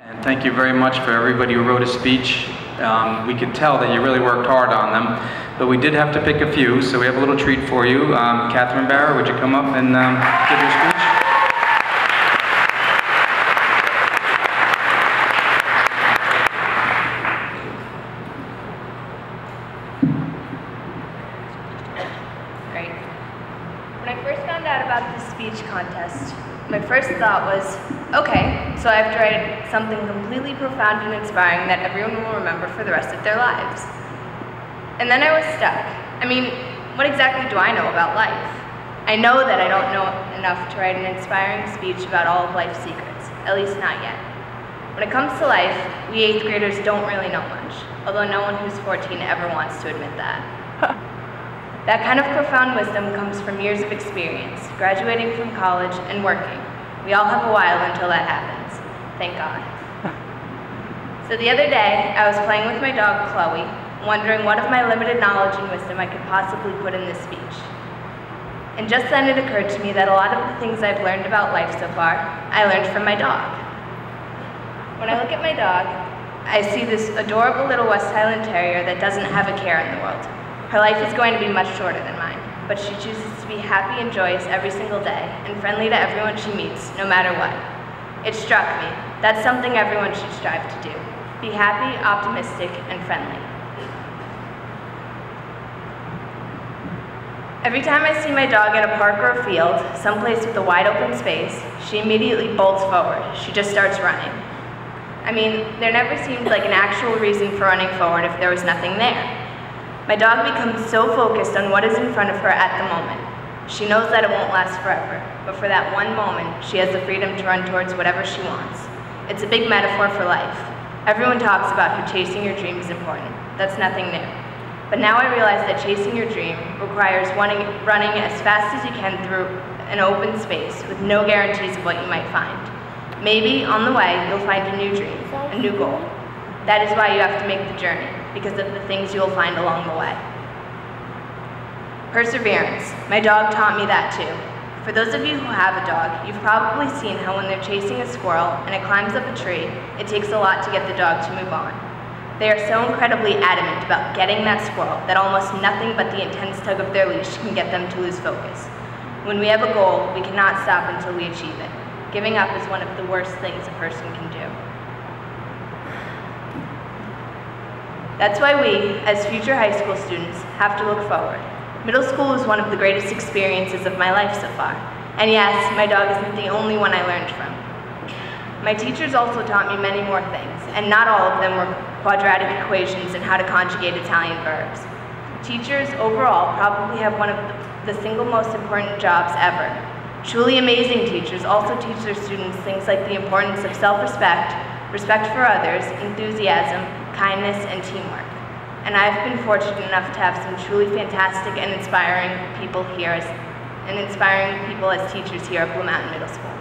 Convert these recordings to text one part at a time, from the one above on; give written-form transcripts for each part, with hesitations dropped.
And thank you very much for everybody who wrote a speech. We could tell that you really worked hard on them, but we did have to pick a few, so we have a little treat for you. Catherine Barrow, would you come up and give your speech? Great. When I first found out about this speech contest, my first thought was, okay, so I have to write something completely profound and inspiring that everyone will remember for the rest of their lives. And then I was stuck. I mean, what exactly do I know about life? I know that I don't know enough to write an inspiring speech about all of life's secrets, at least not yet. When it comes to life, we 8th graders don't really know much, although no one who's 14 ever wants to admit that. That kind of profound wisdom comes from years of experience, graduating from college and working. We all have a while until that happens. Thank God. So the other day, I was playing with my dog, Chloe, wondering what of my limited knowledge and wisdom I could possibly put in this speech. And just then it occurred to me that a lot of the things I've learned about life so far, I learned from my dog. When I look at my dog, I see this adorable little West Highland Terrier that doesn't have a care in the world. Her life is going to be much shorter than mine, but she chooses to be happy and joyous every single day and friendly to everyone she meets, no matter what. It struck me. That's something everyone should strive to do. Be happy, optimistic, and friendly. Every time I see my dog at a park or a field, someplace with a wide open space, she immediately bolts forward. She just starts running. I mean, there never seemed like an actual reason for running forward if there was nothing there. My dog becomes so focused on what is in front of her at the moment. She knows that it won't last forever, but for that one moment, she has the freedom to run towards whatever she wants. It's a big metaphor for life. Everyone talks about how chasing your dream is important. That's nothing new. But now I realize that chasing your dream requires running as fast as you can through an open space with no guarantees of what you might find. Maybe on the way, you'll find a new dream, a new goal. That is why you have to make the journey, because of the things you'll find along the way. Perseverance. My dog taught me that too. For those of you who have a dog, you've probably seen how when they're chasing a squirrel and it climbs up a tree, it takes a lot to get the dog to move on. They are so incredibly adamant about getting that squirrel that almost nothing but the intense tug of their leash can get them to lose focus. When we have a goal, we cannot stop until we achieve it. Giving up is one of the worst things a person can do. That's why we, as future high school students, have to look forward. Middle school was one of the greatest experiences of my life so far. And yes, my dog isn't the only one I learned from. My teachers also taught me many more things, and not all of them were quadratic equations and how to conjugate Italian verbs. Teachers overall probably have one of the single most important jobs ever. Truly amazing teachers also teach their students things like the importance of self-respect, respect for others, enthusiasm, kindness, and teamwork. And I've been fortunate enough to have some truly fantastic and inspiring people here as teachers here at Blue Mountain Middle School.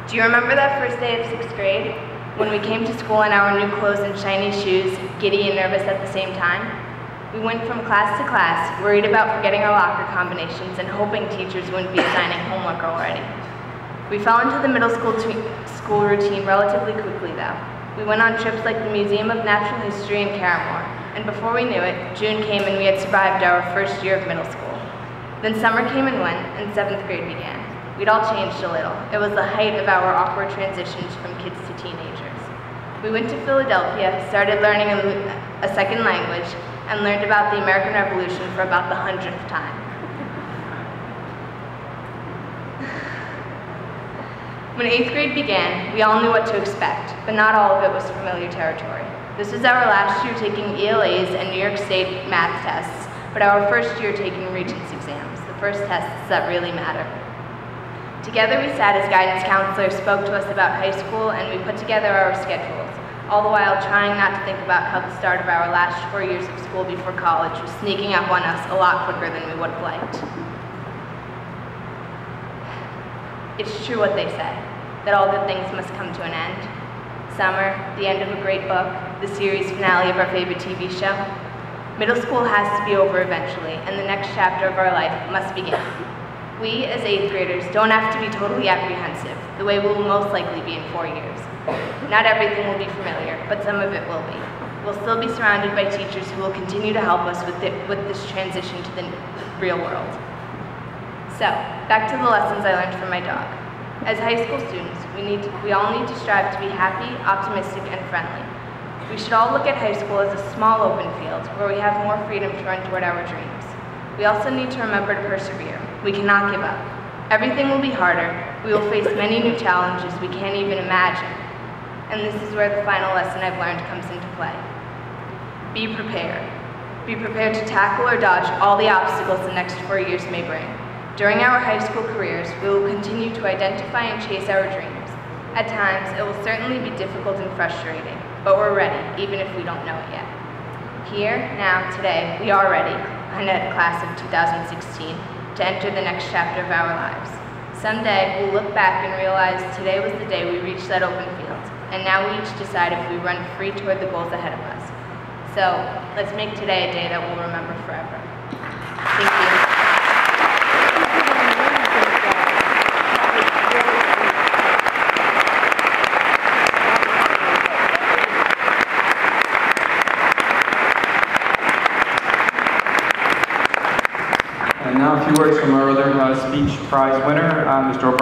Do you remember that first day of 6th grade when we came to school in our new clothes and shiny shoes, giddy and nervous at the same time? We went from class to class, worried about forgetting our locker combinations and hoping teachers wouldn't be assigning homework already. We fell into the middle school routine relatively quickly though. We went on trips like the Museum of Natural History in Carramore, and before we knew it, June came and we had survived our first year of middle school. Then summer came and went, and 7th grade began. We'd all changed a little. It was the height of our awkward transitions from kids to teenagers. We went to Philadelphia, started learning a second language, and learned about the American Revolution for about the 100th time. When 8th grade began, we all knew what to expect, but not all of it was familiar territory. This was our last year taking ELAs and New York State math tests, but our first year taking Regents exams, the first tests that really matter. Together we sat as guidance counselors spoke to us about high school, and we put together our schedules, all the while trying not to think about how the start of our last 4 years of school before college was sneaking up on us a lot quicker than we would have liked. It's true what they say, that all good things must come to an end. Summer, the end of a great book, the series finale of our favorite TV show. Middle school has to be over eventually, and the next chapter of our life must begin. We, as 8th graders, don't have to be totally apprehensive, the way we will most likely be in 4 years. Not everything will be familiar, but some of it will be. We'll still be surrounded by teachers who will continue to help us with this transition to the real world. So, back to the lessons I learned from my dog. As high school students, we all need to strive to be happy, optimistic, and friendly. We should all look at high school as a small open field where we have more freedom to run toward our dreams. We also need to remember to persevere. We cannot give up. Everything will be harder. We will face many new challenges we can't even imagine. And this is where the final lesson I've learned comes into play. Be prepared. Be prepared to tackle or dodge all the obstacles the next 4 years may bring. During our high school careers, we will continue to identify and chase our dreams. At times, it will certainly be difficult and frustrating, but we're ready, even if we don't know it yet. Here, now, today, we are ready, a class of 2016, to enter the next chapter of our lives. Someday, we'll look back and realize today was the day we reached that open field, and now we each decide if we run free toward the goals ahead of us. So, let's make today a day that we'll remember forever. Thank you. And now a few words from our other speech prize winner, Mr. O'Brien.